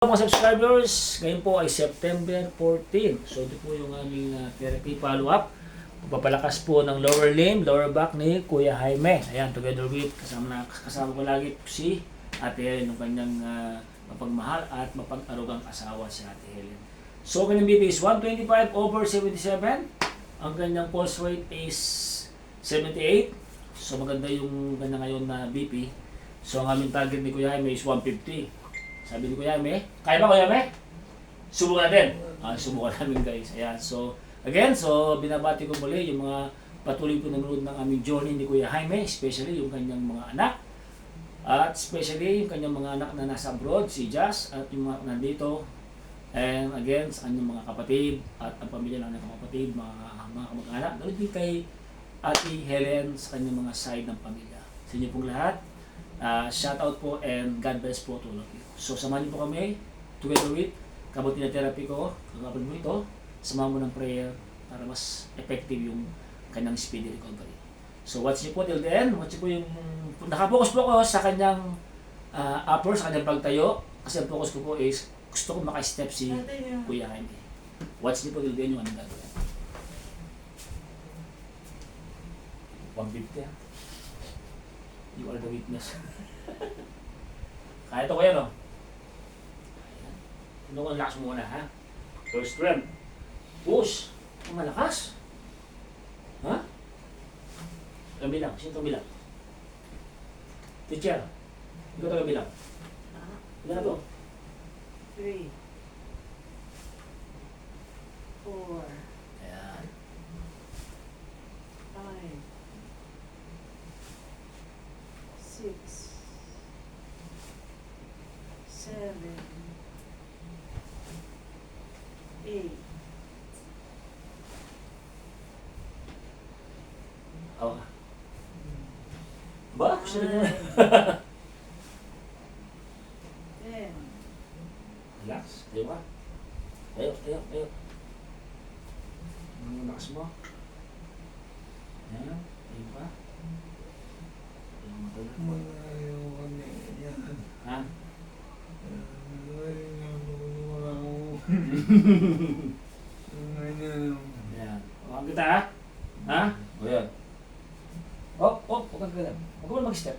Mga subscribers, ngayon po ay September 14. So ito po yung aming therapy follow-up. Pagpapalakas po ng lower limb, lower back ni Kuya Jaime. Ayan, together with kasama ko lagi si Ate Helen, ng kanyang mapagmahal at mapag-arugang asawa si Ate Helen. So kanyang BP is 125/77. Ang kanyang pulse rate is 78. So maganda yung kanya ngayon na BP. So ang aming target ni Kuya Jaime is 150. Sabi ni Kuya Jaime, kaya ba Kuya Jaime? Subukan natin. Subukan namin guys. Ayan. So, again, binabati ko muli yung mga patuloy po nanonood ng aming journey ni Kuya Jaime, especially yung kanyang mga anak. At especially yung kanyang mga anak na nasa abroad, si Jazz, at yung mga nandito. And again, sa kanyang mga kapatid, at ang pamilya ng kanyang kapatid, mga kamag-anak. Ganoon din kay Ate Helen sa kanyang mga side ng pamilya. Sa inyo pong lahat, shout out po and God bless po to all of you. So samahan niyo po kami together with kabuti na therapy ko, kagapon mo ito, samahan mo ng prayer para mas effective yung kanyang speedy recovery. So watch niyo po till the end, watch niyo po yung, nakapokus po ako sa kanyang upper, sa kanyang pagtayo, kasi ang focus ko po is gusto ko maka-step si Kuya Jaime. Watch niyo po till the end yung anong gagawin. 150 ha. You are the witness. Kaya ito kuya no? Ano kung lakas muna ha? First strength. Push. Ang malakas. Ha? Kabilang. Sino kabilang? Teacher. Ikaw ito kabilang. Ilan na to? 3, 4, Ayan. 5, 6, 7, 8, Hawa ka. Ba? Gusto na 10, Relax. Tayo ka. Tayo. Ang lakas mo. Ayan. Tayo ka. Tayo mo ito na. Malayo kami yan. Ha? Ayan. Huwag kita ha? Ha? O yan. Huwag ka ganun. Huwag ka ba mag-step?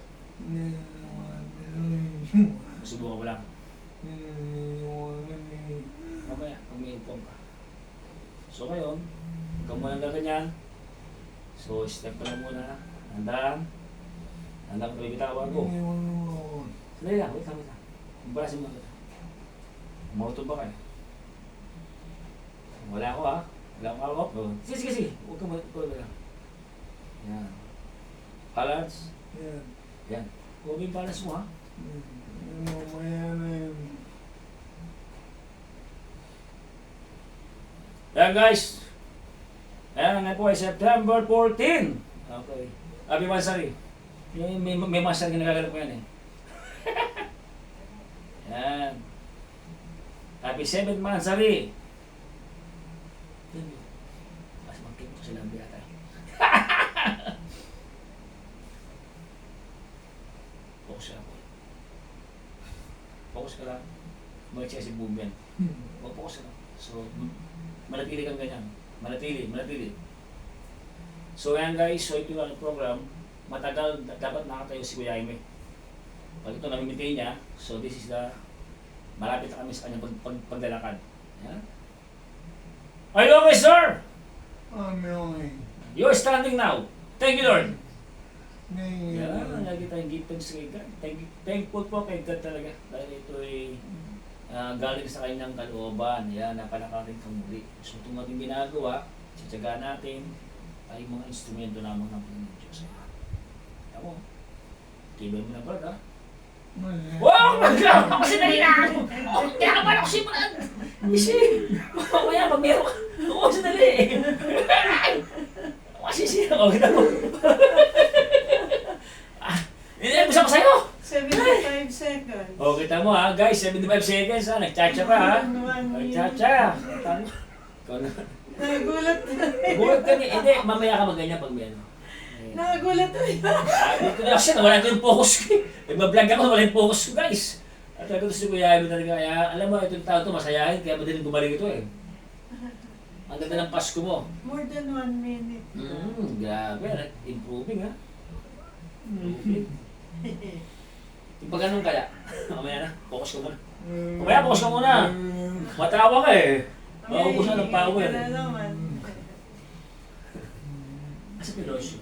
Subukan mo lang. Mamaya, pag may inform ka. So ngayon, huwag ka muna gaganyan. So step ka lang muna. Handaan. Handaan ko bibitawan ko. Sandali lang, wait lang. Balasin mo kita. Mautod ba kayo? Wala ako ha. Wala akong hawak. Sige. Huwag ka lang. Yan. Balance. Yan. Huwag yung balance mo ha. Yan guys. Ayan nga po ay September 14. Okay. Happy Mansari. May Mansari na nagagalap ko yan eh. Yan. Happy 7th Mansari. Mas magkita ko silang biyata eh. Focus ka lang po. Focus ka lang. Mag-check si boom yan. Mag-focus ka lang. So, manatili kang ganyan. Manatili. So yan guys, so ito lang yung program. Matagal, dapat nakatayo si Kuya Jaime. Pag ito nami-maintain niya, so this is the, malapit na kami sa kanyang paglalakad. Yan. Are you okay, sir? You're standing now. Thank you, Lord. Yan, lagi tayong give thanks kay God. Thankful po kay God talaga. Dahil ito ay galing sa kanyang kalooban. Yan, napalakarin kang muli. So itong ating ginagawa, sitsagaan natin ay mga instrumento lamang ng Panginoon Diyos. Ayan mo. Tibay mo na ba, ha? Wow! Mag-grab ako sa nalilaan! Kinakabahan ako simulan! Kasi, mamaya pag meron ka, ako sa nali! Masisira ko, kita mo. Hindi, gusto ko sa'yo! 75 seconds. O, kita mo ha, guys, 75 seconds ha, nagchacha pa ha. Nagchacha. Ikaw na. Nagulat na. Gulat ka ni, hindi, mamaya ka mag-ganyan pag may ano. Nagulat na. Dito na kasi, nawala ko yung focus ko eh. Nag-vlog ako, nawala yung focus ko guys. At talaga gusto ko yayabi talaga. Kaya, alam mo, itong tao to masayahin, kaya madaling gumaling ito eh. Ang ganda ng Pasko mo. More than 1 minute. Grabe. Improving ha. Improving. Yung pag ganun kaya, mamaya na, focus ka muna. Mamaya, focus ka muna. Matawa ka eh. Mauubusan ng power. Wala naman. Kasi pilosyo.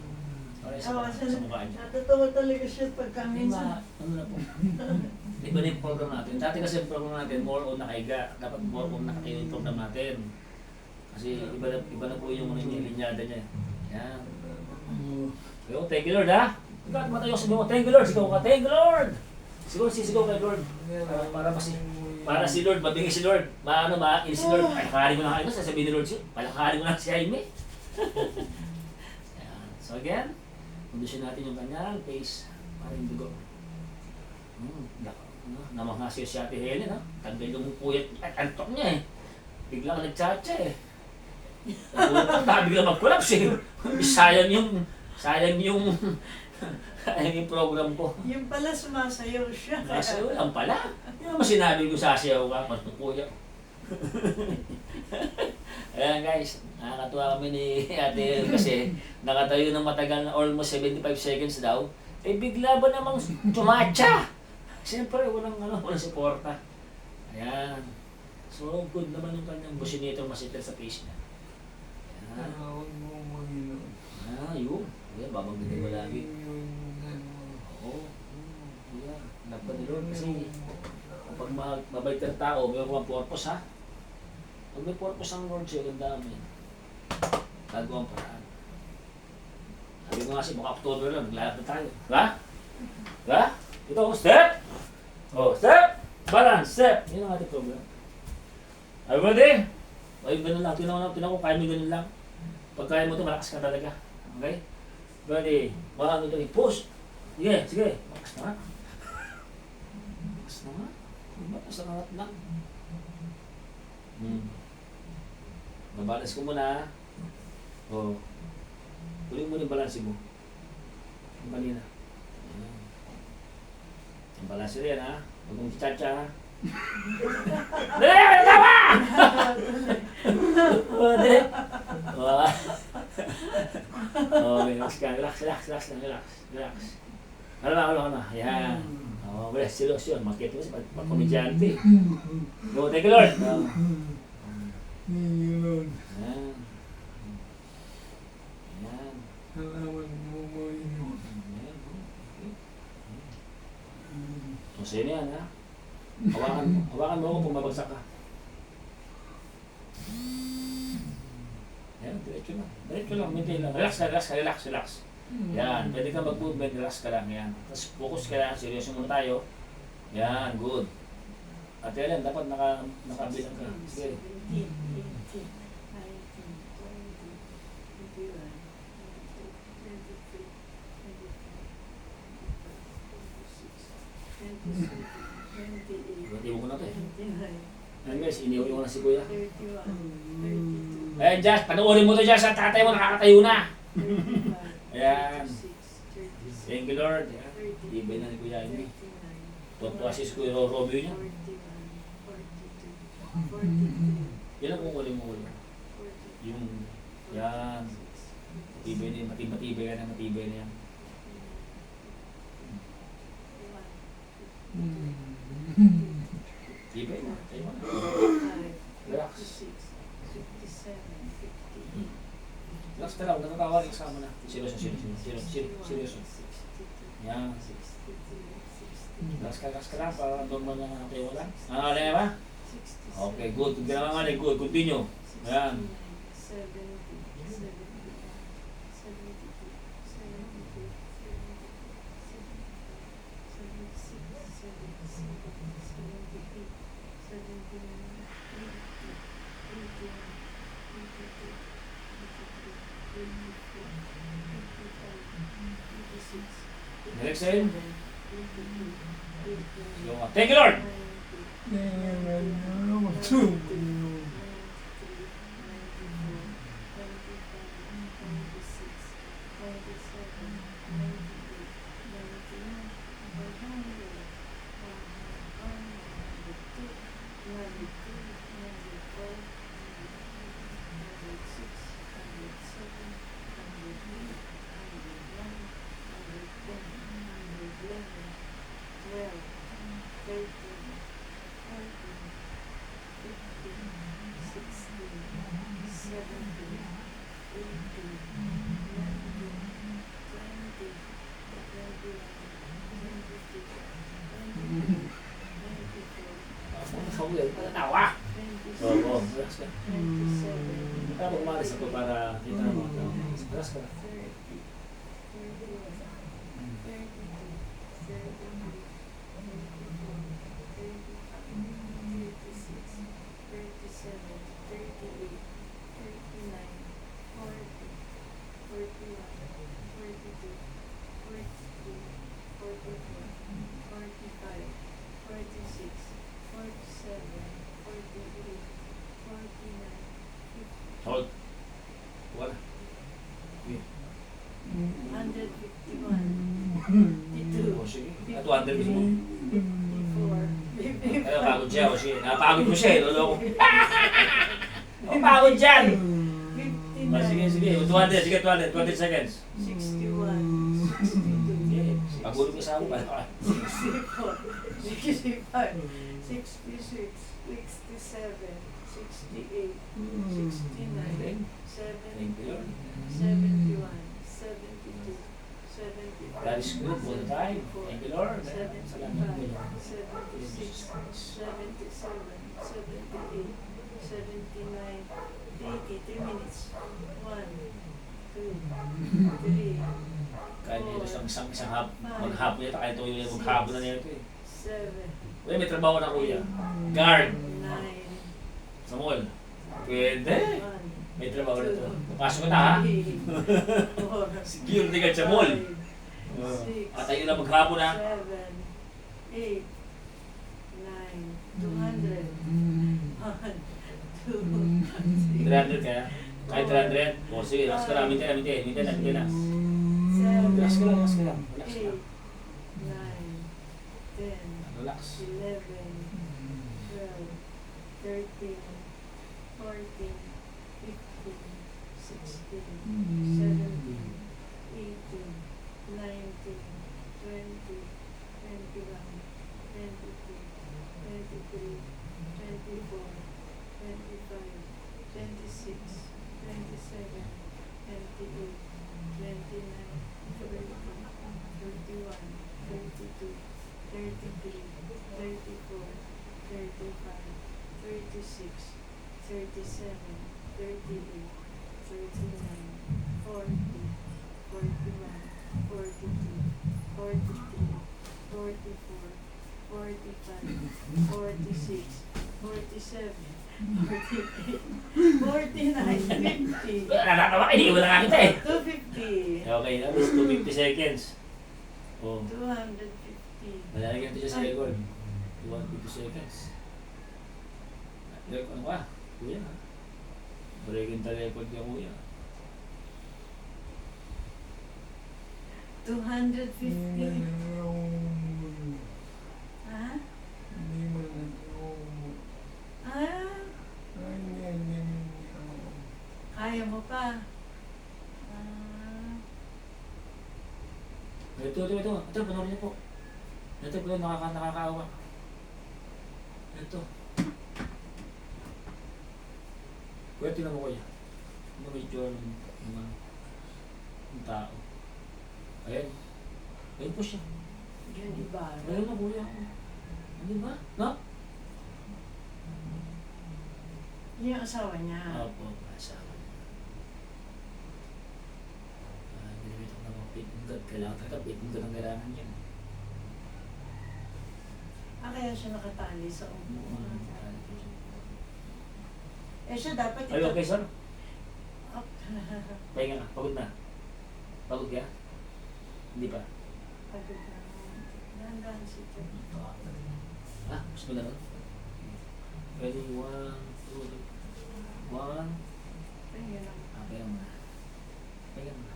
Okay, Oo, sa mukha niya. natatawa talaga siya pagka minsan. Ano na po? Iba na yung program natin. Dati kasi yung program natin, more on nakahiga. Dapat more on nakatayo yung program natin. Kasi iba na po yung linyada niya. Yan. Yo, thank you Lord ha. Ikaw at matayo sabi mo, thank you Lord. Sigaw ka, thank you Lord. Siguro sisigaw kay Lord. Para si Lord, mabingi si Lord. Ma-in si Lord. Palakarin mo na kayo. Sasabihin ni Lord siya, palakarin mo na si Jaime. Yan. So again, kondisyon natin yung kanyang face. Parang dugo. Namangasiyo si Ate Helen ha. Tagdal yung puyat at antok niya eh. Biglang nagtsatsa eh. Biglang mag-collapse eh. Sayang yung program ko. Yung pala sumasayaw siya. Sasayaw lang pala. Yung naman sinabi ko sasayaw ka, matukuya. Ayan guys, nakakatuwa kami ni Ate Helen kasi nakatayo ng matagal na almost 75 seconds daw. Eh bigla ba namang tumatsa? Siyempre, walang suporta. Ayan. So, good naman yung kanyang businator masitter sa face niya. Ayan. Yun. Ayan, babanggitin mo lagi. Oo. Ayan. Dapat ni Lord kasi kapag mabait kang tao, may mga purpose ha. Pag may purpose ang Lord siya, ganda kami. Gagawa ang paraan. Sabi ko nga kasi, baka October lang, naglalap na tayo. Ha? Ha? Ito, step! Oh, step! Balance, step! Yun ang ating program. Are you ready? Ay, ganun lang. Tinan ko, kaya mo ganun lang. Pag kaya mo ito, malakas ka talaga. Okay? Ready? 1, 2, 3, push! Sige, sige. Malakas na nga. Malakas na nga. Malakas na nga lang. Mabalance ko muna. Oh. Huling mo yung balance mo. Yung kanina. Ang balanse rin ha. Huwag mong chacha ha. Dali! Tama! Dali! Okay, relax ka. Relax. Ano na. Yan. Okay, silos yun. Makita mo siya. Pag-komedyante. Go, thank you Lord. Yan. Yan. Masaya na yan, ha? Hawakan mo ako kung mabagsak ka. Yan, diretso lang, maintain lang. Relax. Yan, pwede ka mag-movement, relax ka lang, yan. Tapos focus ka lang, seryoso muna tayo. Yan, good. At yan, dapat nakabilang ka. Sige. 17, 18, 19, 20, 21, 22, 23, 24, 25, 26, 27, 28, Iwan ko na ito eh. 29, Ayan guys, iniwan ko na si Kuya. 31, 32, Ayan Josh, panoorin mo to Josh, sa tatay mo nakakatayo na. 35, Ayan. 36, 37, Thank you Lord. Ayan. Ibay na ni Kuya Amy. Tuwa si Kuya Robio niya. 41, 42, 43, Yan ang kukunin mo Kuya. Yung, yan. Matibay na yan, matibay na yan. Ibay na, tayo mo na. Relax. 57, 58, Relax ka lang, natatawa rin kasama na. Seryoso. Yan. Relax ka lang para normal na tayo lang. Ano ba? Okay, good. Kung ginawa nga good. Continue. Ayan. 72, Next time. Thank you Lord. Tawa! Oo, relax ka. Kaya pag umalis ako para kita mo. Relax ka. Hold. Wala. 151, O sige. At 200 mo. 54, Kaya pagod siya. O sige. Napagod mo siya. Lolo ko. Pagod dyan. Sige, sige. 200. Sige, 200. 20 seconds. 61, 62, Sige. Pagulog ka sa ako. 64, 65, 66, 67, 68, 69, 70, 71, 72, 75, God is good all the time. Thank you, Lord. Salamat po, 75, Lord. 76, 77, 78, 79, 80, 3 minutes. 1, 2, 3, Kahit ito isang maghapon yata. Kahit ito yung maghapon na nito eh. 7, Uy, may trabaho na kuya. Guard. 9, Sa mall. Pwede. 1, May trabaho na ito. Pasok ka na ha. 4, Security guard sa mall. At tayo na maghapon ha. 7, 8, 9, 200, 1, 2, 300 kaya. Kahit 300. O sige, relax ka na. Mintin na. Relax ka lang. Relax ka 8, lang. 9, 10, Relax. 11, 12, 13, 14, 15, 16, 17, 18, 19, 20, 21, 22, 23, 24, 25, 26, 27, 28, 29, 30, 31, 32, 33, 34, 35, 36, 37, 38, 39, 40, 41, 42, 43, 44, 45, 46, 47, 48, 49, 50, Nakakatawa ka. Iniwan na nga kita eh. 250, Okay, that is 250 seconds. Oh. 250. Malalagyan ito siya sa record. 250 seconds. Record ano ka? Kuya. Breaking the record ka kuya. 250. Ha? Hindi mo nag-uumot. Ah, kaya mo pa. Ah, Ito. Ito, panoorin niyo po. Ito po, nakakaawa. Ito. Kuya, tingnan mo kuya. Ano may itsura ng tao? Ayan. Ayan po siya. yun iba. Ayan na kuya. Hindi ba? No? Yun yung asawa niya. Opo, asawa niya. Ginamit ako ng mga pitunggat. Kailangan talaga pitunggat ang kailangan niya. Ah, kaya siya nakatali sa upuan. Eh siya dapat Are you okay, sir? Up. Pahinga ka. Pagod na. Pagod ka? Hindi pa. Pagod na. Dahan-dahan si Ted. Ah, gusto mo na nun? Pwede 1, 2, 1. Ayun lang. Pahinga mo na. Pahinga mo na.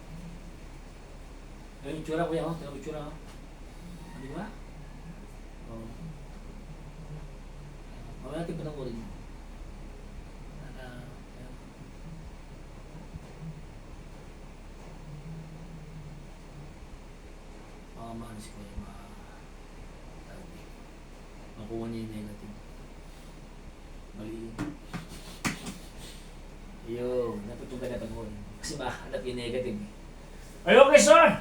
Ayun yung tsura kuya, oh. Tignan mo yung tsura, oh. Di ba? Oh. Mamaya natin panoorin mo. Ayan. Mga mahal si Kuya, makuha niya yung negative. Mali yun. Yun, dapat yung ganito mo. Kasi mahanap yung negative. Are you okay, sir?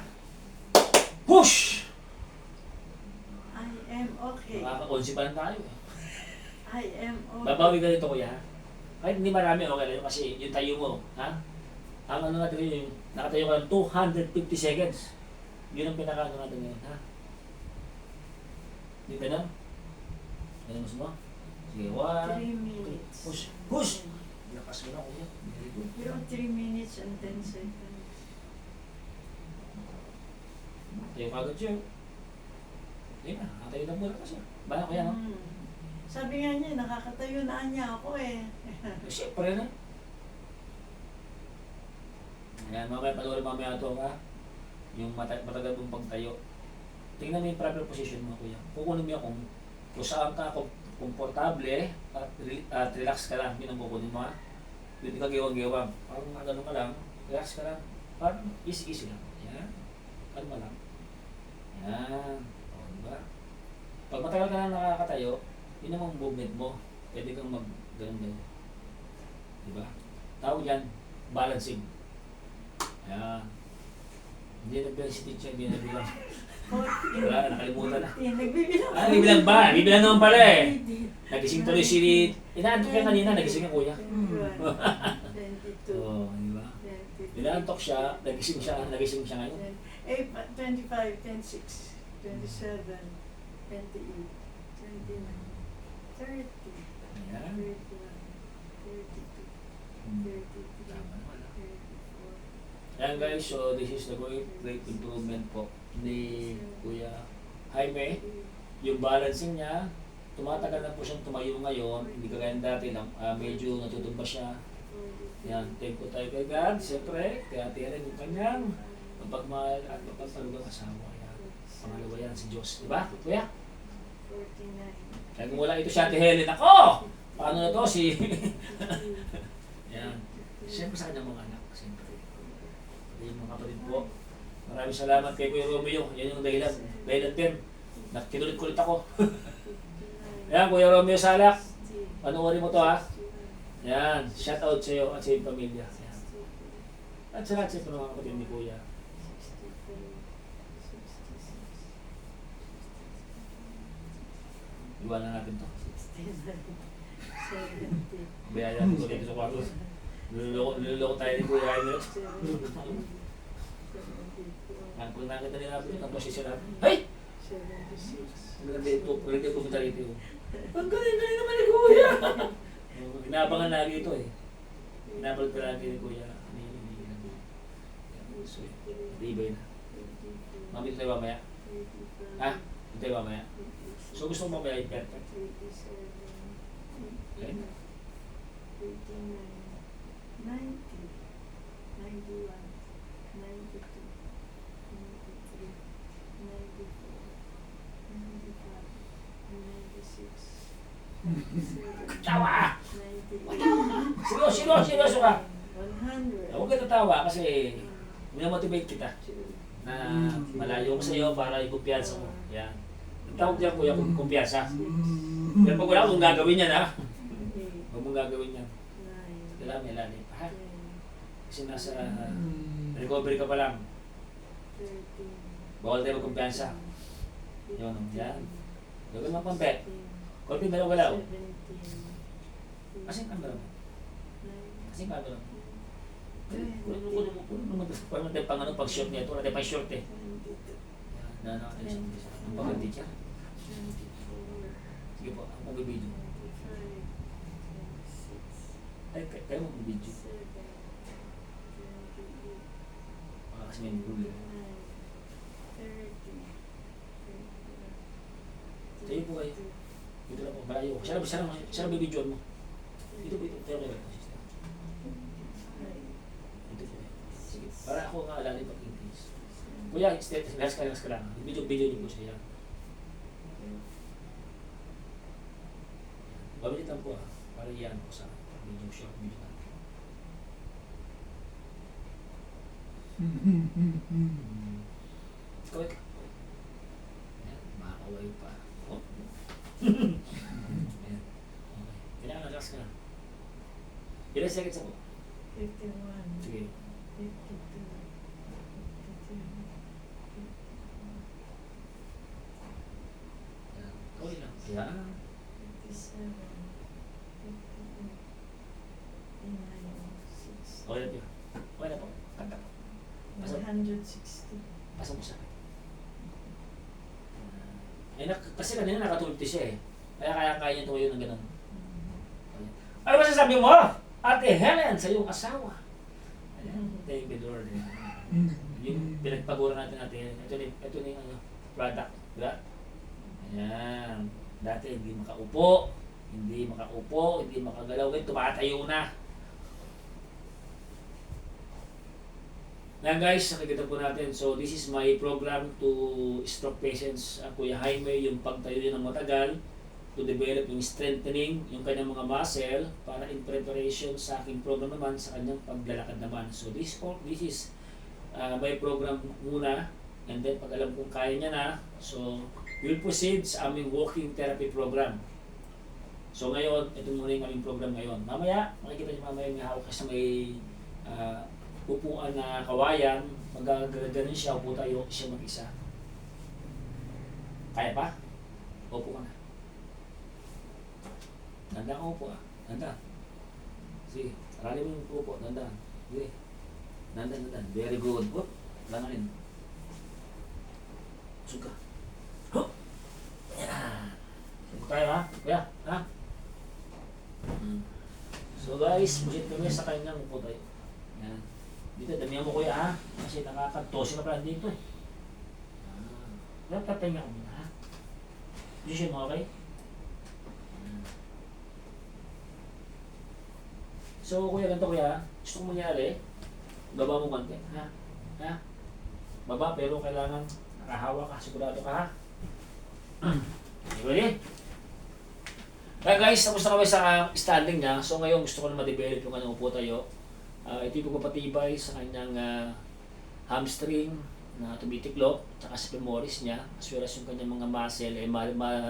Push! I am okay. Makaka-consi pa lang tayo. I am okay. Babawi ka dito, kuya. Kahit hindi marami, okay lang yun. Kasi yung tayo mo, ha? Ang ano natin ngayon, nakatayo ka ng 250 seconds. Yun ang pinaka-ano natin ngayon, ha? Hindi ka na? Ano mas mo? Sige, 1, 3 2, minutes. push! Push! Lakas mo na, kuya. Very good. Pero 3 minutes and 10 seconds. Tayo kagad siya. Hindi na, nakatayo na muna kasi. Bala ko yan, no? Sabi nga niya, nakakatayo na niya ako eh. Siyempre na. Ayan, mamaya panoorin mamaya ito, ha? Yung matagal mong pagtayo. Tingnan mo yung proper position mo, kuya. Kukunin mo yan kung saan ka komportable at relax ka lang. Yun ang kukunin mo, ha? Hindi ka gewang-gewang. Parang gano'n ka lang. Relax ka lang. Parang easy-easy lang. Yan. Kalma lang. Yan. O, diba? Pag matagal ka na nakakatayo, yun namang movement mo. Pwede kang mag-ganun-ganun. Diba? Tawag yan, balancing. Ayan. Hindi nagbilang si teacher, hindi nagbilang. 14. Wala, nakalimutan na. Nagbibilang. Nagbilang ba? Nagbilang naman pala eh. Nagising tuloy si... Inaantok ka kanina, nagising ka kuya. 22. Oo, diba? 23. Inaantok siya, nagising siya ngayon. 25, 26, 27, 28, 29, 30, Ayan. 31, 32, 33, Tama naman, ah. 34. Ayan guys, so this is the great improvement po ni Kuya Jaime. Yung balancing niya, tumatagal na po siyang tumayo ngayon, hindi kagaya dati lang, medyo natutumba siya. Yan, thank you tayo kay God, siyempre, kaya tiyarin yung kanyang mapagmahal at mapagpalugang asawa. Yan. Pangalawa yan si Diyos, di ba? Kuya? 49. Kaya kung wala ito si Ate Helen, ako! Paano na to si... Yan. Siyempre sa kanyang mga anak, siyempre. Pati yung mga kapatid po. Maraming salamat kay Kuya Romeo. Yan yung dahilan. Dahilan din. Kinulit-kulit ako. Yan, Kuya Romeo Salak. Panoorin mo to, ha? Yan. Shout out sa iyo at sa iyong pamilya. Yan. At sa lahat sa mga kapatid ni Kuya. Iwanan natin to. 70. Biyaya ko dito sa kwarto. Niloloko tayo ni Kuya Jaime. Ang kung nakita nila natin, ang posisyon natin. Hey! 76. Maganda ito pumunta rito. Ang galing naman ni Kuya! Inaabangan lagi ito eh. Inaabangan ko lagi ni Kuya. So, ibay na. Mami, ito tayo mamaya. Ha? Ito tayo mamaya. So gusto mo mamaya i-perfect. 87, 89, 90, 91, 92, 93, 94, 95, 96, 97, Tawa! 98, Seryoso ka! 100. Huwag ka tatawa kasi minamotivate kita na malayo ko sa iyo para i-kumpiyansa mo. Yan. Ang tawag diyan Kuya, kumpiyansa. Pero pag wala kong gagawin yan, ha? Huwag mong gagawin yan. Kailangan may lalim pa, ha? Kasi nasa recovery ka pa lang. Bawal tayo magkumpiyansa. Yun, yan. Gagawin mo pampe. Konti na lang wala, oh. Kasing camera mo. Kasing camera mo. Kunin mo pang short niya. Ito, natin pang short eh. Yan, ang pagkandi siya. Sige po, ako mag-video. Ay, kayo mag-video. Baka kasi may problem. Tayo po kayo. Dito lang po, malayo. Siya lang bibidyoan mo. Dito po, tayo kayo. Dito po. Sige, para ako kaalala pag-increase. Kuya, relax ka lang. Video niyo po siya yan. Pabilit lang po para iyan po sa medyo short video na. Kawit ka. Ayan, makakaway pa. Oh. Ayan. Okay. Kailangan relax ka na. Ilan seconds ako? 51, Sige. 52, 53, Ayan. Kaway lang. Ayan. 57, 58, 59, 60, Okay na po. Okay na po. Kanta po. 160. Pasok mo sa akin. Kasi kanina nakatulog siya eh. Kaya kaya niya tumayo ng ganun. Ano ba sasabi mo? Ate Helen sa iyong asawa. Ayan. Thank you Lord. Yung pinagpaguran natin natin. Ito na yung ano, product. Diba? Ayan. Dati hindi makaupo. Hindi makagalaw. Ngayon tumatayo na. Now guys, nakikita po natin. So this is my program to stroke patients. Kuya Jaime, yung pagtayo niya ng matagal, to develop yung strengthening, yung kanyang mga muscle, para in preparation sa aking program naman sa kanyang paglalakad naman. So this is my program muna, and then pag alam kong kaya niya na, so we'll proceed sa aming walking therapy program. So ngayon, ito muna yung aming program ngayon. Mamaya, makikita niyo mamaya may hawak kasi may upuan na kawayan, magagaganin siya, upo tayo, siya mag-isa. Kaya pa? Upo ka na. Nandang ka upo Nandang. Sige, aralin mo yung upo, nandang. Sige. Nandang. Very good. Whoop, langanin. Usog ka. Hup! Yan. Upo tayo Kuya, So guys, pusit kami sa kanyang upo tayo. Yan. Dito, damihan mo kuya kasi nakakatosin na pala dito eh. Tatay nga ko muna Position mo, okay? So kuya, ganito kuya, gusto ko mangyari, baba mo konti, baba pero kailangan nakahawa ka, sigurado ka Ready? Kaya guys, tapos na kami sa standing niya, so ngayon gusto ko na ma-develop yung kanyang upo tayo. Ito yung pagpapatibay sa kanyang hamstring na tumitiklop, tsaka sa femoris niya, as well as yung kanyang mga muscle ay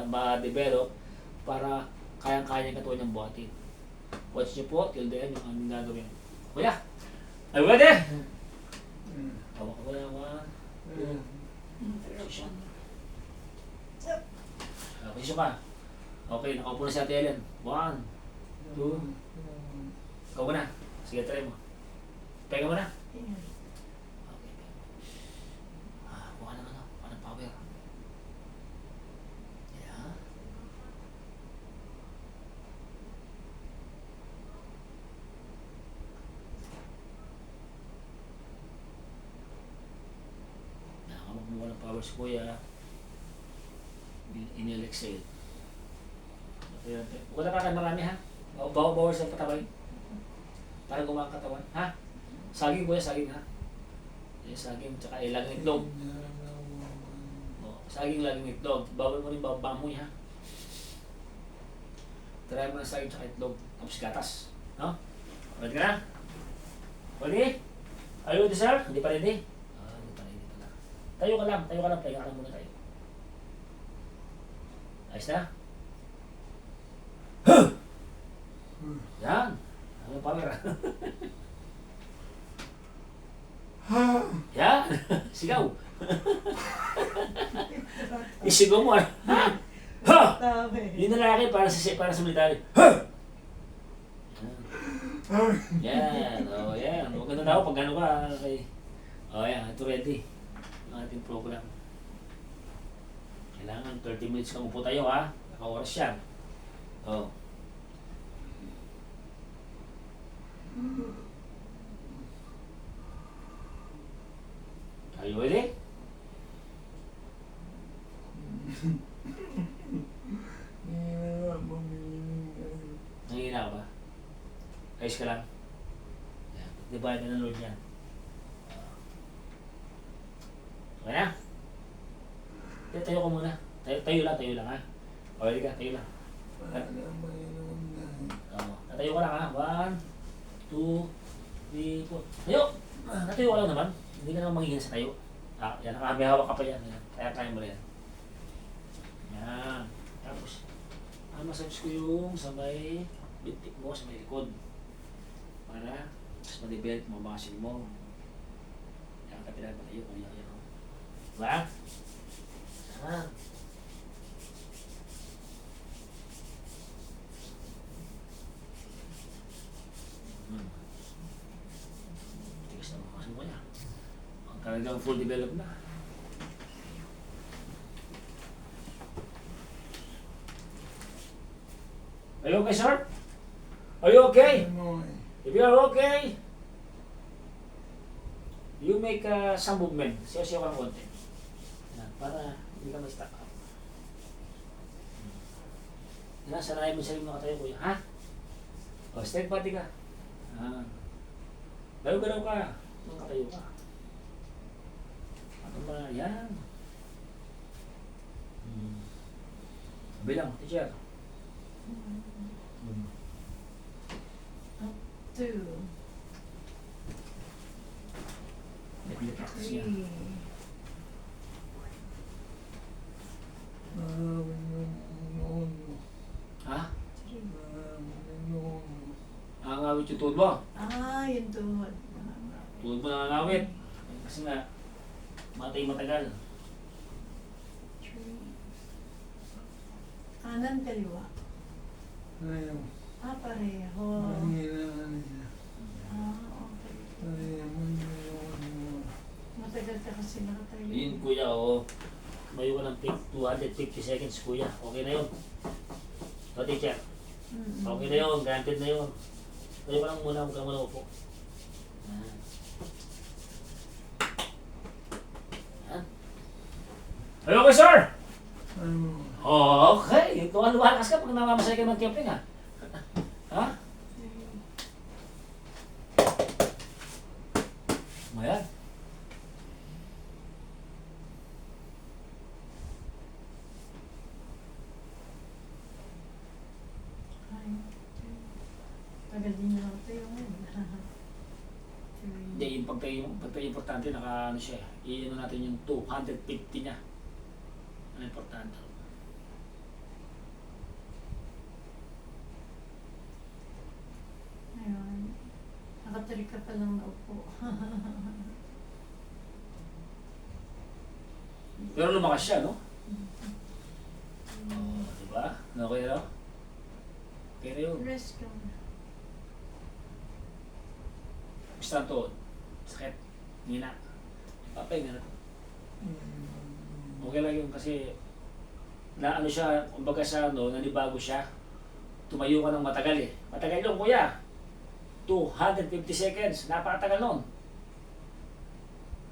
ma-develop para kayang-kaya niyang katuwa niyang buhatin. Watch niyo po, till the end yung aming gagawin. Kuya! Ay, ready? Hawak ko kuya, 1, 2, position. Position ka. Okay, nakaupo na si Ate Helen. 1, 2, ikaw ka na. Sige, try mo. Pega mo na. Okay. Buka ng power. Yeah. Nakakamuha ng power si kuya. Inhale-exhale. Huwag na kakan marami Bawa-bawa sa katawan. Para gumang katawan. Saging kuya, saging saging, tsaka laging itlog. Saging, laging itlog. Bawal mo rin bamoy Try mo na saging tsaka itlog. Tapos gatas. No? Ready ka na? Ready? Are you ready, sir? Hindi pa ready? Hindi pa ready pala. Tayo ka lang. Pahinga ka lang muna tayo. Ayos na? Yan. Ano pa meron? Yan. Sigaw. Isigaw mo Yung lalaki para sa military. Yan. Yan. Huwag ka na daw pag gano'n ka. Okay. Yan. Ito ready. Yung ating program. Kailangan 30 minutes kang upo tayo Naka-oras yan. Are you ready? Nangihina ka ba? Ayos ka lang? Di ba ka ng Lord yan? Okay na? Tayo ka muna. Tayo lang ha. Okay ka, tayo lang. Tayo ka lang ha. 1, 2, 3, 4. Tayo! Natayo ka lang naman. Hindi ka naman magiging sa tayo. Yan, may hawak ka pa yan. Yan. Kaya mo yan. Yan. Tapos, massage ko yung sa may bintik mo, sa may likod. Para, mas ma-develop mo, muscle mo. Yan, kapilan pa tayo. Yan, yan. Diba? Yan. Tigas na mga mo niya. Ang talagang full develop na. Are you okay, sir? Are you okay? Ano If you are okay, you make some movement. Siya-siya ka ng konti. Yan, para hindi ka ma-stuck up. Yan, sanayin mo sa sarili mo nakatayo, kuya. Ha? O, straight body ka. Galaw-galaw ka. Nakatayo ka. Ano ba? Yan. Bilang, teacher. 2, Practice niya. 3, noon. Ha? 3. Noon. Nangangawit yung tuhod mo. Yung tuhod. Tuhod mo nangangawit. Kasi nga, matagal. 3. Kanan, kaliwa. Ayaw. Pareho. Nangilangan niya. Okay. Ayaw mo yun. Matagal ka kasi nakatayo. Yun, kuya, oo. Mayo ka ng 250 seconds, kuya. Okay na yun. So, teacher. Okay na yun. Granted na yun. Tayo ka lang muna. Huwag ka muna upo. Yan. Yan. Are you okay, sir? Ano? Okay. Ito ang lumakas ka pag namamasay ka ng camping, ha? Ha? Ayan. Tagal din na tayo ngayon. Hindi, yung pagtayo importante, naka ano siya, i-ano natin yung 250 niya. Ano importante? Ayun. Nakatari ka pa lang na upo. Pero lumakas siya, no? Diba? Okay na? Okay na yun. Rest ka muna. Gusto na to. Sakit. Nina. Papay nga na. Okay lang yun kasi na ano siya, kumbaga sa ano, nanibago siya. Tumayo ka ng matagal eh. Matagal yun, kuya. 250 seconds. Napakatagal nun.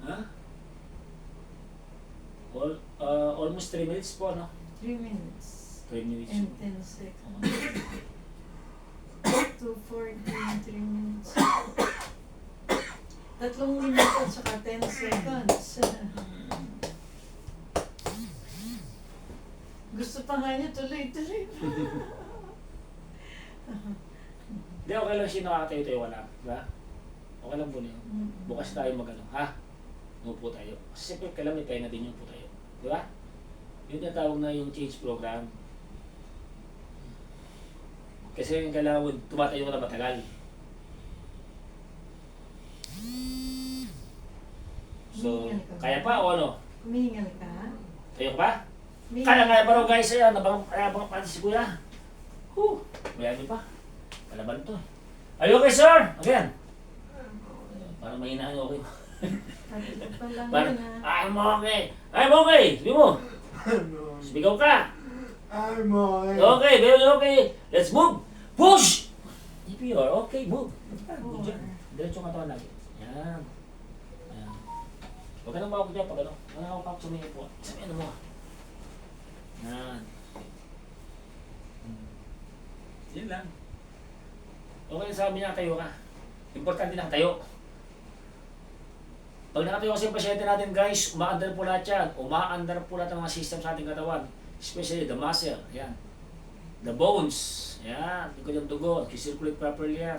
Ha? Almost 3 minutes po, no? 3 minutes. 3 minutes. And 10 seconds. 2:40, 3 minutes. 3 minuto at saka 10 seconds. Gusto pa nga niya tuloy-tuloy. Hindi, okay lang siya nakatayo-tayo wala. Diba? Okay lang po niyo. Bukas tayo magano, ha? Upo tayo. Kasi siyempre kailangan may pahinga din yung po tayo. Diba? Yun yung tawag na yung change program. Kasi yung kailangan tumatayo ka na matagal. So, Humingal ka ba? kaya pa o ano? Humingal ka? Tayo ka pa? Humingal Kaya nga ka? pa raw guys, ayan, nabang pati si kuya. Mayami pa. Kalaban to. Are you okay, sir? Again. Parang mahinahan okay. Tatlo pa lang Parang, yun, ha? I'm okay. I'm okay. Sabi mo. Ano? Sumigaw ka. I'm okay. Okay, very okay. Let's move. Push! If you are okay, move. Four. Diretso ka taon lagi. Yan. Ayan. Huwag ka nang mawag dyan pag ano. Wala ako pa sumingin po. Sabi ano mo. Yan. Yan lang. Okay, sabi niya, tayo ka. Importante na tayo. Pag nakatayo kasi yung pasyente natin guys, umaandar po lahat yan. Umaandar po lahat ng mga system sa ating katawan. Especially the muscle. Yan. The bones. Ayan, likod ng dugo. Circulate properly yan.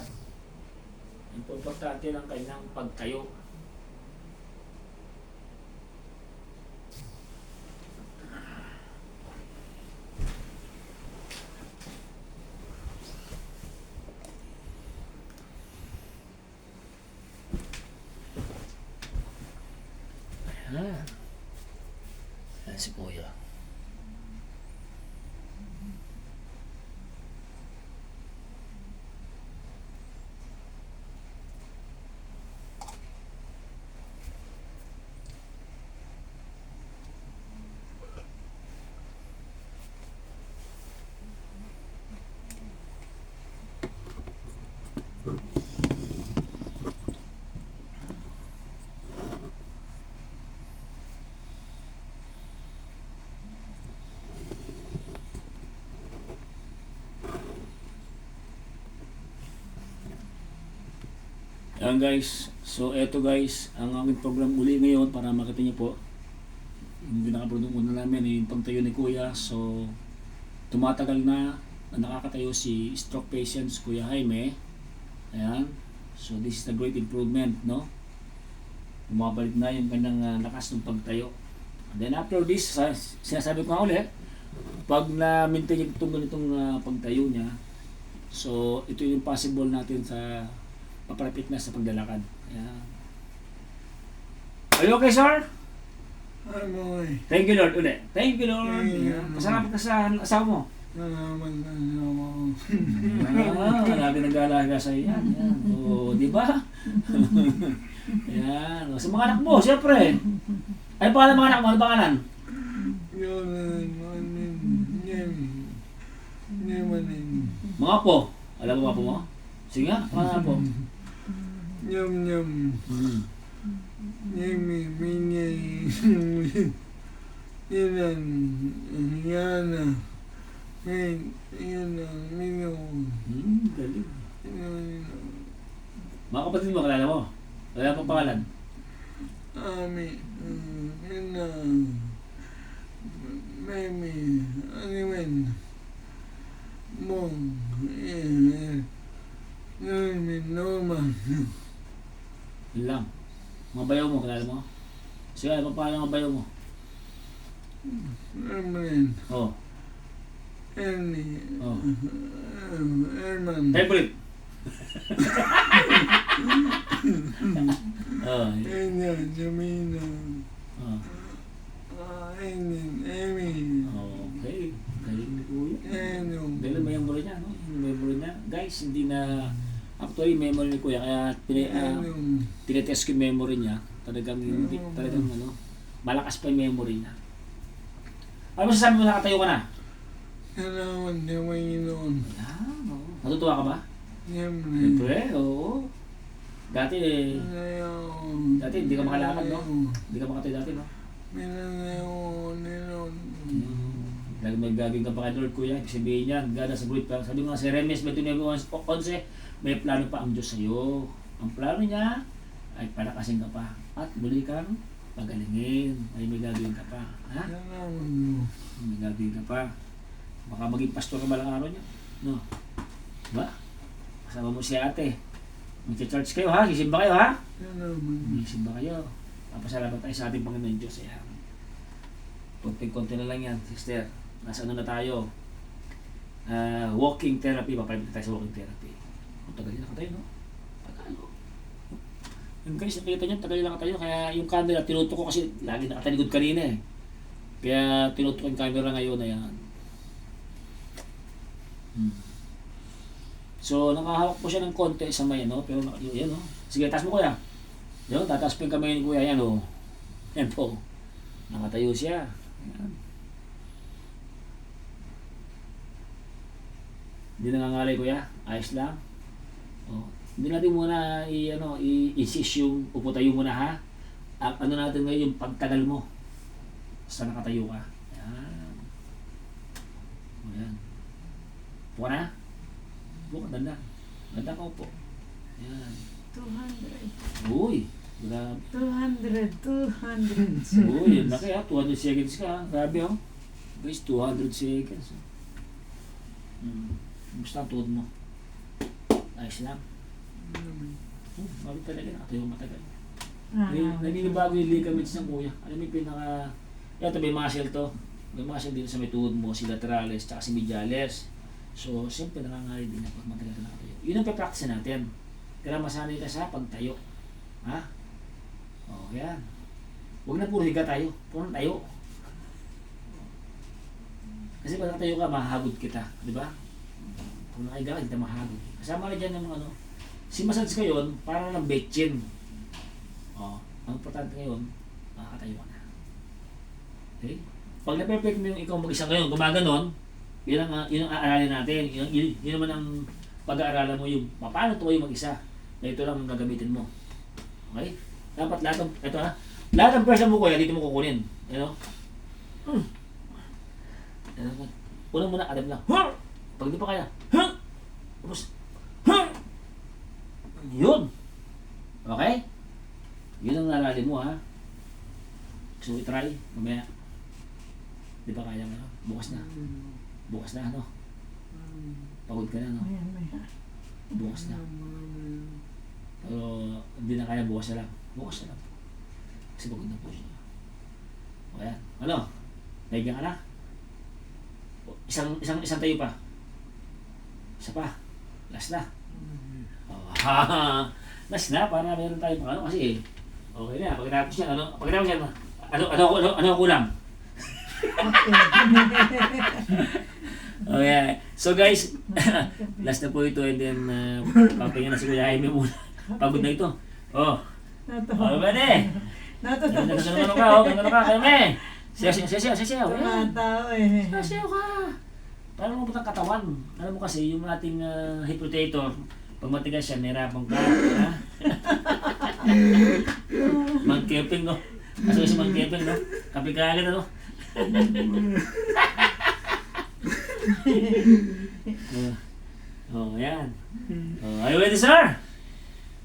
Importante ng kanyang pagtayo. Ayan. Ayan si Kuya. Ayan guys, so eto guys, ang aming program uli ngayon para makita niyo po yung pinaka-product muna namin, yung pagtayo ni Kuya. So tumatagal na nakakatayo si stroke patients Kuya Jaime. Ayan, so this is a great improvement, no? Bumabalik na yung kanyang lakas ng pagtayo. And then after this, sinasabi ko nga ulit, pag na-maintain itong ganitong pagtayo niya, so ito yung possible natin sa papalapit na sa paglalakad. Ayan. Are you okay, sir? I'm okay. Thank you, Lord. Uli. Thank you, Lord. Yeah. Pasalamat ka sa asawa mo. Salamat na ako. Marami nag-aalaga sa iyo. Yan. O, di ba? Yan. O, sa mga anak mo, siyempre. Ay, pangalan mga anak mo? Ano pangalan? Yun, manin, manin. Mga po. Alam mo mga po mo? Sige nga, mga po. Yum, yum. Yummy, minyay. Ilan, yana. Yana, mino. Galing. Mga kapatid mo, kalala mo? Wala pang pangalan? Ami, yana. Memi, animen. Mong, Norman. Yun lang. Mga bayaw mo, kalala mo? Sige, ano pang pangalan ng mga bayaw mo? Norman. Oh. Ernie. Oh. Erman. Favorite? Oh. Enya, Jamina. Oh. Enin, Emi. Okay. Galing ni Kuya. Enyo. Dahil ang memory niya, no? Yung memory niya. Guys, hindi na... Actually, memory ni Kuya. Kaya tinetest ko yung memory niya. Talagang hindi, talagang ano, malakas pa yung memory niya. Ano masasabi mo, nakatayo ka na? Salamat na Panginoon. Ayan, oo. Natutuwa ka ba? Siyempre. Siyempre, oo. Dati hindi ka makalakad, no? Hindi ka makatayo dati, no? Minanayo nilon. Lagi may gagawin ka pa kay Lord, Kuya. Ibig sabihin yan, gana sa buhay pa. Sabi nga si Remes 29:11, may plano pa ang Diyos sa iyo. Ang plano niya ay palakasin ka pa at muli kang pagalingin. Ay may gagawin ka pa. Ha? Salamat mo. May gagawin ka pa. Baka maging pastor ka balang araw niya. No? Diba? Kasama mo si ate. Mag-church kayo ha? Sisimba kayo ha? Salamat. Sisimba kayo. Papasalamat tayo sa ating Panginoon Diyos. Ayan. Konti-konti na lang yan, sister. Nasa ano na tayo? Walking therapy. Papalimit tayo sa walking therapy. Ang tagal na tayo, no? Tagal. Yung guys, nakita nyo, tagal lang tayo. Kaya yung camera, tinutok ko kasi lagi nakataligod kanina eh. Kaya tinutok yung camera ngayon na yan. So, nakahawak po siya ng konti sa may, no? Pero, yan, no? Sige, taas mo, Kuya. Yun, tataas po yung kamay ni Kuya. Yan, no? Yan po. Nakatayo siya. Yan. Hindi nangangalay, Kuya. Ayos lang. Oh. Hindi natin muna i-insist yung uputayo muna, ha? Ano natin ngayon, yung pagtagal mo. Basta nakatayo ka. Yan. O, yan. Puka na? Puka, danda. Danda ka upo. Yan. 200. Uy, grabe. 200. Uy, laki ha. 200 seconds ka ha. Grabe oh. Guys, 200 seconds. Basta ang tuhod mo. Ayos lang. Bakit talaga nakatayo matagal. Naninibago yung ligaments ng kuya. Alam mo yung pinaka... Ito may muscle to. May muscle dito sa may tuhod mo, si lateralis, tsaka si medialis. So, siyempre nangangalit din na pag matagal ka nakatayo. Yun ang pe-practice natin. Kaya masanay ka sa pagtayo. Ha? O, yan. Huwag na puro higa tayo. Puro na tayo. Kasi pag natayo ka, mahagod kita. Di ba? Kung nakahiga ka, hindi ka mahagod. Kasama na dyan ng ano. Si massage ngayon, para ng betchin. O, ang importante ngayon, makakatayo ka na. Okay? Pag na-perfect mo yung ikaw mag-isa ngayon, gumaganon, yun ang aaralin natin. Yun naman ang pag-aaralan mo yung paano tumayo mag-isa. Na ito lang ang gagamitin mo. Okay? Dapat lahat ng, ito ha, lahat ng pressure mo kuya, dito mo kukunin. You know? Unang muna, alam lang. Pag di pa kaya, tapos, yun. Okay? Yun ang nalali mo ha. So, i-try. Mamaya. Di ba kaya mo? Bukas na. Bukas na, ano? Pagod ka na, no? Bukas na. Pero, hindi na kaya bukas na lang. Bukas na lang. Kasi pagod na po siya. O, yan. Ano? Nahiga ka na? Isang tayo pa. Isa pa. Last na. Last na, para meron tayo pang ano kasi okay na, pagkatapos yan, ano kulang? Okay. So guys, last na po ito and then papahinga na si Kuya Jaime muna. Pagod na ito. Oh. Oh, pwede. Gano'n ka, Jaime. Siya. Tumatao eh. Siya ka. Paano mo ang katawan? Alam mo kasi, yung ating heat rotator, pag matigas siya, nahirapan ka. Ha? Mag-camping, no? Kasi si mag-camping, no? Kapikagan, no? Yan. Are you ready, sir?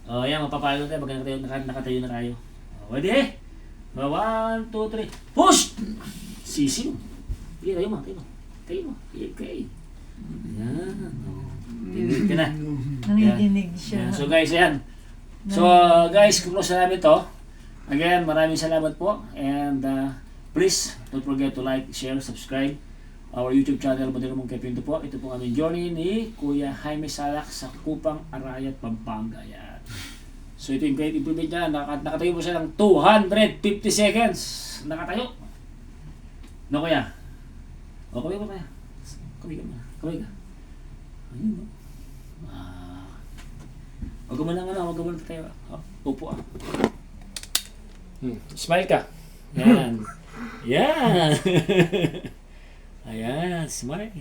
Yan, mapapalo tayo pag nakatayo na tayo. Ready? 1, 2, 3. Push! Sisiw. Tayo mo. Okay. Yan. Tinig ka na. Nangiginig siya. So guys, ayan. So guys, close na namin to. Again, maraming salamat po. And please, don't forget to like, share, subscribe our YouTube channel, Modelo Mong Kepinto po. Ito po aming journey ni Kuya Jaime Salak sa Kupang, Arayat, Pampanga. Yan. So ito yung great improvement niya. Nakatayo po siya ng 250 seconds. Nakatayo. No, Kuya? O, kaway mo kaya. Kaway ka. Ayun, no? Huwag mo lang tayo. Upo ah. Smile ka. Yan. Yan. Ayan, smile.